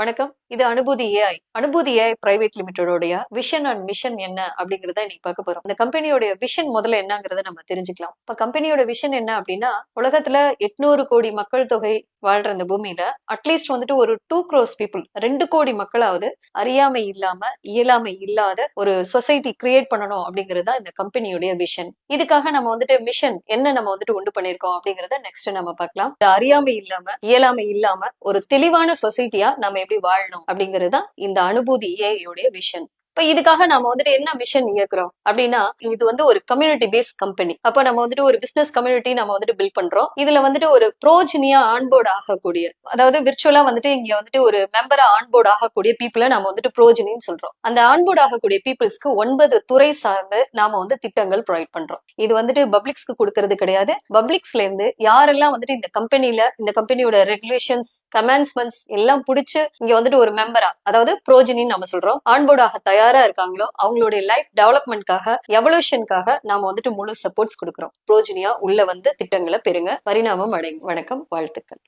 வணக்கம். இது Anubhuti AI. Anubhuti AI private லிமிடெடோடைய விஷன் அண்ட் மிஷன் என்ன அப்படிங்கறத இன்னைக்கு பார்க்க போறோம். இந்த கம்பெனியோட விஷன் முதல்ல என்னங்கறத நம்ம தெரிஞ்சுக்கலாம். இப்ப கம்பெனியோட விஷன் என்ன அப்படின்னா, உலகத்துல 800 கோடி மக்கள் தொகை வாழ்ற இந்த பூமியில அட்லீஸ்ட் வந்துட்டு ஒரு 2 crores பீப்புள் 2 கோடி மக்களாவது அறியாமை இல்லாம இயலாமை இல்லாத ஒரு சொசைட்டி கிரியேட் பண்ணணும் அப்படிங்கிறது தான் இந்த கம்பெனியோட விஷன். இதுக்காக நம்ம வந்துட்டு மிஷன் என்ன நம்ம வந்துட்டு உண்டு பண்ணிருக்கோம் அப்படிங்கறத நெக்ஸ்ட் நம்ம பார்க்கலாம். அறியாமை இல்லாம இயலாமை இல்லாம ஒரு தெளிவான சொசைட்டியா நம்ம எப்படி வாழணும் அப்படிங்கிறது தான் இந்த அனுபூதி ஏஐயோட விஷன். இப்ப இதுக்காக நம்ம வந்துட்டு என்ன மிஷன் இயக்குறோம் அப்படின்னா, இது வந்து ஒரு கம்யூனிட்டி பேஸ்ட் கம்பெனி. அப்ப நம்ம வந்துட்டு ஒரு பிசினஸ் கம்யூனிட்டி நம்ம வந்துட்டு பில்ட் பண்றோம். இதுல வந்துட்டு ஒரு ப்ரோஜினியா ஆன்போர்ட் ஆகக்கூடிய, அதாவது விர்ச்சுவலா வந்துட்டு இங்க வந்துட்டு ஒரு மெம்பரா ஆன்போர்ட் ஆகக்கூடிய பீப்புளை நம்ம வந்துட்டு ப்ரோஜினின்னு சொல்றோம். அந்த ஆன்போர்ட் ஆகக்கூடிய பீப்புள்ஸ்க்கு 9 துறை சார்ந்து நாம வந்து திட்டங்கள் ப்ரொவைட் பண்றோம். இது வந்துட்டு பப்ளிக்ஸ்க்கு கொடுக்கறது கிடையாது. பப்ளிக்ஸ்ல இருந்து யாரெல்லாம் வந்துட்டு இந்த கம்பெனில இந்த கம்பெனியோட ரெகுலேஷன்ஸ் கமெண்ட்ஸ்மெண்ட்ஸ் எல்லாம் பிடிச்சு இங்க வந்துட்டு ஒரு மெம்பரா, அதாவது ப்ரோஜினின்னு நம்ம சொல்றோம், ஆன்போர்ட் ஆக தயாரா இருக்காங்களோ அவங்களுடைய லைஃப் டெவலப்மெண்ட்காக எவல்யூஷனுக்காக நாம வந்துட்டு முழு சப்போர்ட்ஸ் கொடுக்குறோம். ப்ரோஜினியா உள்ள வந்து திட்டங்களை பெறுங்க, பரிணாமம் அடைங்க. வணக்கம், வாழ்த்துக்கள்.